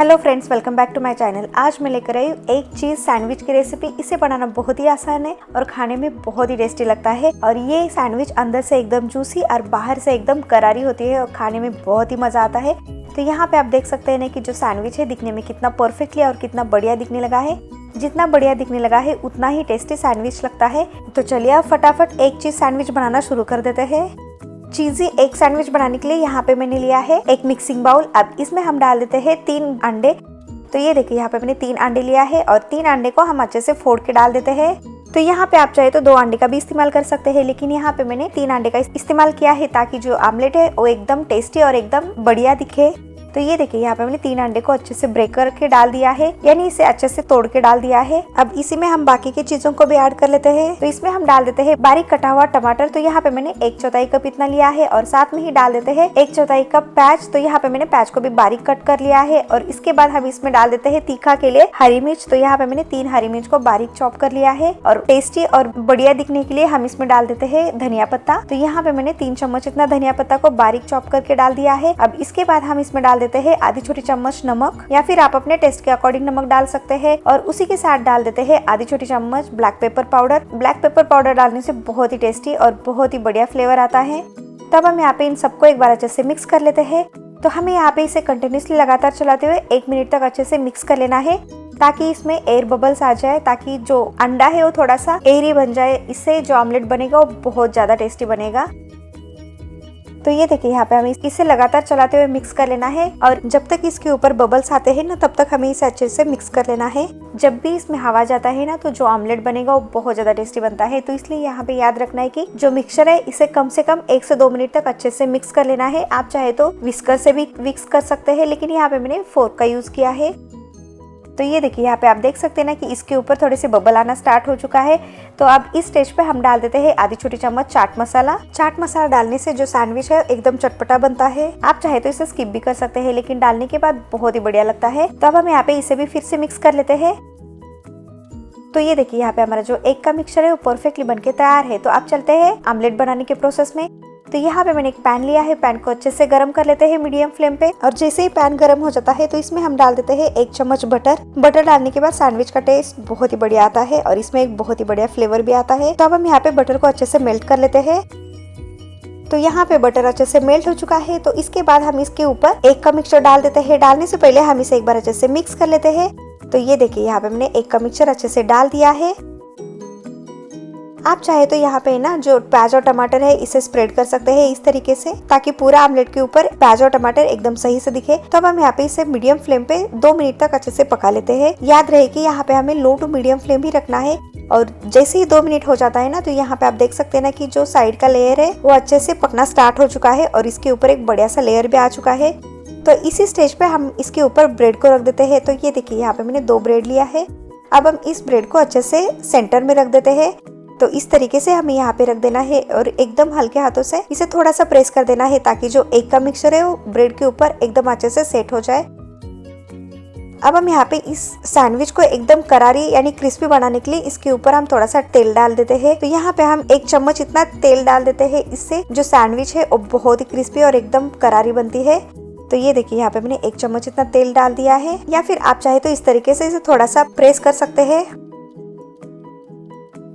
Hello friends, welcome back to my channel. आज मैं लेकर आई हूँ एक चीज सैंडविच की रेसिपी। इसे बनाना बहुत ही आसान है और खाने में बहुत ही टेस्टी लगता है। और ये सैंडविच अंदर से एकदम जूसी और बाहर से एकदम करारी होती है और खाने में बहुत ही मजा आता है। तो यहाँ पे आप देख सकते हैं ना कि जो सैंडविच है दिखने में कितना परफेक्टली और कितना बढ़िया दिखने लगा है। जितना बढ़िया दिखने लगा है उतना ही टेस्टी सैंडविच लगता है। तो चलिए आप फटाफट एक चीज सैंडविच बनाना शुरू कर देते हैं। चीजी एग सैंडविच बनाने के लिए यहाँ पे मैंने लिया है एक मिक्सिंग बाउल। अब इसमें हम डाल देते हैं 3 अंडे। तो ये देखिए यहाँ पे मैंने 3 अंडे लिया है और 3 अंडे को हम अच्छे से फोड़ के डाल देते हैं। तो यहाँ पे आप चाहे तो 2 अंडे का भी इस्तेमाल कर सकते हैं, लेकिन यहाँ पे मैंने 3 अंडे का इस्तेमाल किया है ताकि जो आमलेट है वो एकदम टेस्टी और एकदम बढ़िया दिखे। तो ये देखिए यहाँ पे मैंने 3 अंडे को अच्छे से ब्रेक करके डाल दिया है, यानी इसे अच्छे से तोड़ के डाल दिया है। अब इसी में हम बाकी की चीजों को भी ऐड कर लेते हैं। तो इसमें हम डाल देते हैं बारीक कटा हुआ टमाटर। तो यहाँ पे मैंने 1/4 कप इतना लिया है और साथ में ही डाल देते हैं 1/4 कप प्याज। तो यहाँ पे मैंने प्याज को भी बारीक कट कर लिया है। और इसके बाद हम इसमें डाल देते हैं तीखा के लिए हरी मिर्च। तो यहाँ पे मैंने 3 हरी मिर्च को बारीक चॉप कर लिया है। और टेस्टी और बढ़िया दिखने के लिए हम इसमें डाल देते हैं धनिया पत्ता। तो यहाँ पे मैंने 3 चम्मच इतना धनिया पत्ता को बारीक चॉप करके डाल दिया है। अब इसके बाद हम इसमें डाल देते हैं आधी छोटी चम्मच नमक, या फिर आप अपने टेस्ट के अकॉर्डिंग नमक डाल सकते हैं। और उसी के साथ डाल देते हैं आधी छोटी चम्मच black pepper powder. Black pepper powder डालने से बहुत ही टेस्टी और बहुत ही बढ़िया फ्लेवर आता है। तब हम यहाँ पे इन सबको एक बार अच्छे से मिक्स कर लेते हैं। तो हमें यहाँ पे इसे कंटिन्यूसली लगातार चलाते हुए 1 मिनट तक अच्छे से मिक्स कर लेना है, ताकि इसमें एयर बबल्स आ जाए, ताकि जो अंडा है वो थोड़ा सा एयरी बन जाए। इससे जो ऑमलेट बनेगा वो बहुत ज्यादा टेस्टी बनेगा। तो ये देखिए यहाँ पे हमें इसे लगातार चलाते हुए मिक्स कर लेना है। और जब तक इसके ऊपर बबल्स आते हैं ना, तब तक हमें इसे अच्छे से मिक्स कर लेना है। जब भी इसमें हवा जाता है ना, तो जो ऑमलेट बनेगा वो बहुत ज्यादा टेस्टी बनता है। तो इसलिए यहाँ पे याद रखना है कि जो मिक्सचर है इसे कम से कम 1 से 2 मिनट तक अच्छे से मिक्स कर लेना है। आप चाहे तो विस्कर से भी मिक्स कर सकते हैं, लेकिन यहाँ पे मैंने फोर्क का यूज किया है। तो ये देखिए यहाँ पे आप देख सकते हैं ना कि इसके ऊपर थोड़े से बबल आना स्टार्ट हो चुका है। तो अब इस स्टेज पे हम डाल देते हैं आधी छोटी चम्मच चाट मसाला। चाट मसाला डालने से जो सैंडविच है एकदम चटपटा बनता है। आप चाहे तो इसे स्किप भी कर सकते हैं, लेकिन डालने के बाद बहुत ही बढ़िया लगता है। तो अब हम यहाँ पे इसे भी फिर से मिक्स कर लेते हैं। तो ये देखिए यहाँ पे हमारा जो एग का मिक्सचर है वो परफेक्टली बनके तैयार है। तो अब चलते हैं आमलेट बनाने के प्रोसेस में। तो यहाँ पे मैंने एक पैन लिया है। पैन को अच्छे से गर्म कर लेते हैं मीडियम फ्लेम पे। और जैसे ही पैन गर्म हो जाता है तो इसमें हम डाल देते हैं 1 चम्मच बटर। बटर डालने के बाद सैंडविच का टेस्ट बहुत ही बढ़िया आता है और इसमें एक बहुत ही बढ़िया फ्लेवर भी आता है। तो अब हम यहाँ पे बटर को अच्छे से मेल्ट कर लेते हैं। तो यहाँ पे बटर अच्छे से मेल्ट हो चुका है। तो इसके बाद हम इसके ऊपर एग का मिक्सचर डाल देते हैं। डालने से पहले हम इसे एक बार अच्छे से मिक्स कर लेते हैं। तो ये देखिए यहाँ पे मैंने एग का मिक्सचर अच्छे से डाल दिया है। आप चाहे तो यहाँ पे ना जो प्याज और टमाटर है इसे स्प्रेड कर सकते हैं इस तरीके से, ताकि पूरा आमलेट के ऊपर प्याज और टमाटर एकदम सही से दिखे। तो अब हम यहाँ पे इसे मीडियम फ्लेम पे 2 मिनट तक अच्छे से पका लेते हैं। याद रहे कि यहाँ पे हमें लो टू मीडियम फ्लेम ही रखना है। और जैसे ही 2 मिनट हो जाता है ना, तो यहाँ पे आप देख सकते हैं ना कि जो साइड का लेयर है वो अच्छे से पकना स्टार्ट हो चुका है और इसके ऊपर एक बढ़िया सा लेयर भी आ चुका है। तो इसी स्टेज पे हम इसके ऊपर ब्रेड को रख देते हैं। तो ये देखिए यहाँ पे मैंने 2 ब्रेड लिया है। अब हम इस ब्रेड को अच्छे से सेंटर में रख देते हैं। तो इस तरीके से हमें यहाँ पे रख देना है और एकदम हल्के हाथों से इसे थोड़ा सा प्रेस कर देना है, ताकि जो एग का मिक्सचर है वो ब्रेड के ऊपर एकदम अच्छे से सेट हो जाए। अब हम यहाँ पे इस सैंडविच को एकदम करारी यानी क्रिस्पी बनाने के लिए इसके ऊपर हम थोड़ा सा तेल डाल देते हैं। तो यहाँ पे हम 1 चम्मच इतना तेल डाल देते हैं। इससे जो सैंडविच है वो बहुत ही क्रिस्पी और एकदम करारी बनती है। तो ये देखिए यहाँ पे मैंने 1 चम्मच इतना तेल डाल दिया है, या फिर आप चाहे तो इस तरीके से इसे थोड़ा सा प्रेस कर सकते हैं।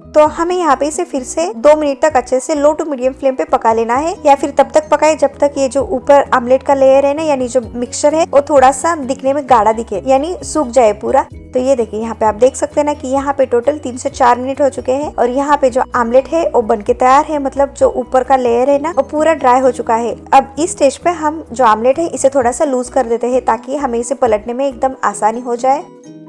तो हमें यहाँ पे इसे फिर से 2 मिनट तक अच्छे से लो टू मीडियम फ्लेम पे पका लेना है, या फिर तब तक पकाए जब तक ये जो ऊपर आमलेट का लेयर है ना, यानी जो मिक्सचर है वो थोड़ा सा दिखने में गाढ़ा दिखे, यानी सूख जाए पूरा। तो ये देखिए यहाँ पे आप देख सकते हैं ना कि यहाँ पे टोटल 3 से 4 मिनट हो चुके हैं और यहाँ पे जो आमलेट है वो बनके तैयार है। मतलब जो ऊपर का लेयर है ना वो पूरा ड्राई हो चुका है। अब इस स्टेज पे हम जो आमलेट है इसे थोड़ा सा लूज कर देते हैं, ताकि हमें इसे पलटने में एकदम आसानी हो जाए।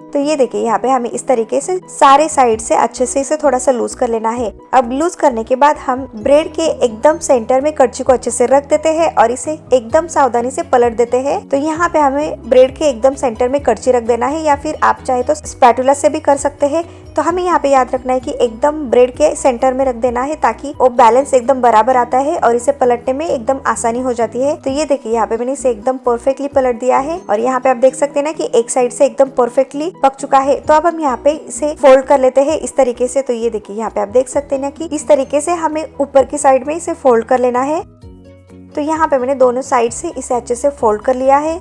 तो ये देखिए यहाँ पे हमें इस तरीके से सारे साइड से अच्छे से इसे थोड़ा सा लूज कर लेना है। अब लूज करने के बाद हम ब्रेड के एकदम सेंटर में कड़छी को अच्छे से रख देते हैं और इसे एकदम सावधानी से पलट देते हैं। तो यहाँ पे हमें ब्रेड के एकदम सेंटर में कड़छी रख देना है, या फिर आप चाहे तो स्पैटुला से भी कर सकते हैं। तो हमें यहाँ पे याद रखना है कि एकदम ब्रेड के सेंटर में रख देना है, ताकि वो बैलेंस एकदम बराबर आता है और इसे पलटने में एकदम आसानी हो जाती है। तो ये देखिए यहाँ पे मैंने इसे एकदम परफेक्टली पलट दिया है और यहाँ पे आप देख सकते हैं ना कि एक साइड से एकदम परफेक्टली पक चुका है। तो अब हम यहाँ पे इसे फोल्ड कर लेते हैं इस तरीके से। तो ये देखिए यहाँ पे आप देख सकते हैं ना कि इस तरीके से हमें ऊपर की साइड में इसे फोल्ड कर लेना है। तो यहाँ पे मैंने दोनों साइड से इसे अच्छे से फोल्ड कर लिया है।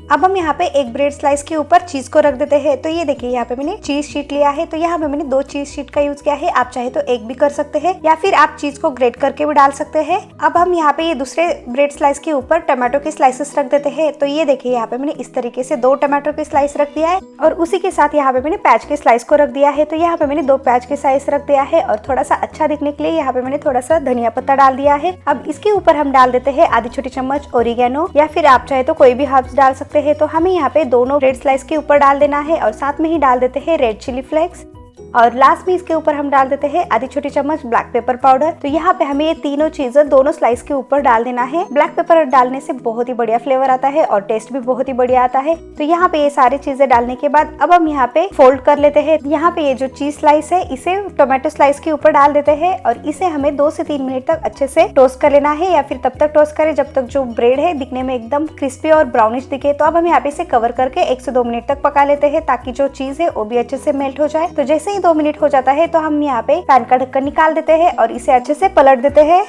अब हम यहाँ पे एक ब्रेड स्लाइस के ऊपर चीज को रख देते हैं। तो ये देखिए यहाँ पे मैंने चीज शीट लिया है। तो यहाँ पे मैंने 2 चीज शीट का यूज किया है। आप चाहे तो एक भी कर सकते हैं या फिर आप चीज को ग्रेट करके भी डाल सकते हैं। अब हम यहाँ पे ये दूसरे ब्रेड स्लाइस के ऊपर टमाटो के स्लाइसेस रख देते हैं। तो ये देखिए यहाँ पे मैंने इस तरीके से 2 टमाटो के स्लाइस रख दिया है और उसी के साथ यहाँ पे मैंने प्याज के स्लाइस को रख दिया है। तो यहाँ पे मैंने 2 प्याज के स्लाइस रख दिया है और थोड़ा सा अच्छा दिखने के लिए यहाँ पे मैंने थोड़ा सा धनिया पत्ता डाल दिया है। अब इसके ऊपर हम डाल देते हैं आधी छोटी चम्मच ओरिगेनो या फिर आप चाहे तो कोई भी हर्ब्स डाल सकते हैं। तो हमें यहाँ पे दोनों ब्रेड स्लाइस के ऊपर डाल देना है और साथ में ही डाल देते हैं रेड चिली फ्लेक्स और लास्ट में इसके ऊपर हम डाल देते हैं आधी छोटी चम्मच ब्लैक पेपर पाउडर। तो यहाँ पे हमें ये तीनों चीजें दोनों स्लाइस के ऊपर डाल देना है। ब्लैक पेपर डालने से बहुत ही बढ़िया फ्लेवर आता है और टेस्ट भी बहुत ही बढ़िया आता है। तो यहाँ पे ये सारी चीजें डालने के बाद अब हम यहाँ पे फोल्ड कर लेते हैं। यहाँ पे ये जो चीज स्लाइस है इसे टोमेटो स्लाइस के ऊपर डाल देते हैं और इसे हमें 2 से 3 मिनट तक अच्छे से टोस्ट कर लेना है या फिर तब तक टोस्ट करें जब तक जो ब्रेड है दिखने में एकदम क्रिस्पी और ब्राउनिश दिखे। तो अब हम यहाँ पे इसे कवर करके 1 से 2 मिनट तक पका लेते हैं ताकि जो चीज है वो भी अच्छे से मेल्ट हो जाए। तो जैसे ही 2 मिनट हो जाता है तो हम यहाँ पे पैन का ढक्कन निकाल देते हैं और इसे अच्छे से पलट देते हैं।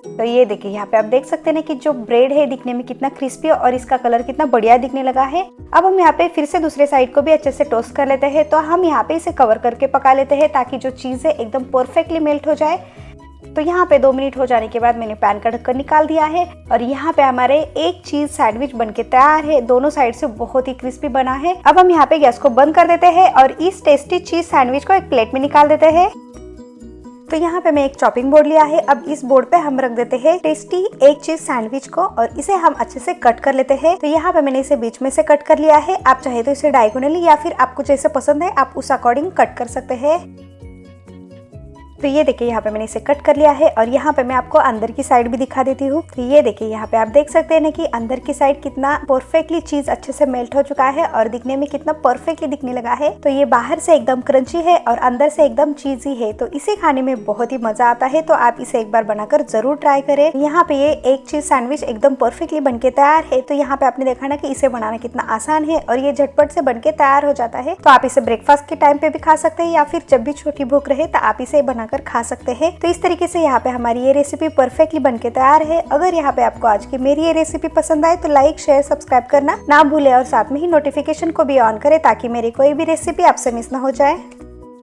तो ये देखिए यहाँ पे आप देख सकते हैं कि जो ब्रेड है दिखने में कितना क्रिस्पी और इसका कलर कितना बढ़िया दिखने लगा है। अब हम यहाँ पे फिर से दूसरे साइड को भी अच्छे से टोस्ट कर लेते हैं। तो हम यहाँ पे इसे कवर करके पका लेते हैं ताकि जो चीज है एकदम परफेक्टली मेल्ट हो जाए। तो यहाँ पे 2 मिनट हो जाने के बाद मैंने पैन का ढक्कन निकाल दिया है और यहाँ पे हमारे एक चीज सैंडविच बनके तैयार है। दोनों साइड से बहुत ही क्रिस्पी बना है। अब हम यहाँ पे गैस को बंद कर देते हैं और इस टेस्टी चीज सैंडविच को एक प्लेट में निकाल देते हैं। तो यहाँ पे मैं एक चॉपिंग बोर्ड लिया है। अब इस बोर्ड पे हम रख देते हैं टेस्टी एक चीज सैंडविच को और इसे हम अच्छे से कट कर लेते हैं। तो यहाँ पे मैंने इसे बीच में से कट कर लिया है। आप चाहे तो इसे डायगोनली या फिर आपको जैसे पसंद है आप उस अकॉर्डिंग कट कर सकते हैं। तो ये देखिए यहाँ पे मैंने इसे कट कर लिया है और यहाँ पे मैं आपको अंदर की साइड भी दिखा देती हूँ। तो ये देखिए यहाँ पे आप देख सकते हैं कि अंदर की साइड कितना परफेक्टली चीज अच्छे से मेल्ट हो चुका है और दिखने में कितना परफेक्टली दिखने लगा है। तो ये बाहर से एकदम क्रंची है और अंदर से एकदम चीजी है। तो इसे खाने में बहुत ही मजा आता है। तो आप इसे एक बार बनाकर जरूर ट्राई करें। यहाँ पे ये एक चीज सैंडविच एकदम परफेक्टली बनके तैयार है। तो यहाँ पे आपने देखा ना कि इसे बनाना कितना आसान है और ये झटपट से बनके तैयार हो जाता है। तो आप इसे ब्रेकफास्ट के टाइम पे भी खा सकते हैं या फिर जब भी छोटी भूख रहे तो आप इसे बनाकर खा सकते हैं। तो इस तरीके से यहाँ पे हमारी ये रेसिपी परफेक्टली बनके तैयार है। अगर यहाँ पे आपको आज की मेरी ये रेसिपी पसंद आए तो लाइक शेयर सब्सक्राइब करना ना भूले और साथ में ही नोटिफिकेशन को भी ऑन करें ताकि मेरी कोई भी रेसिपी आपसे मिस ना हो जाए।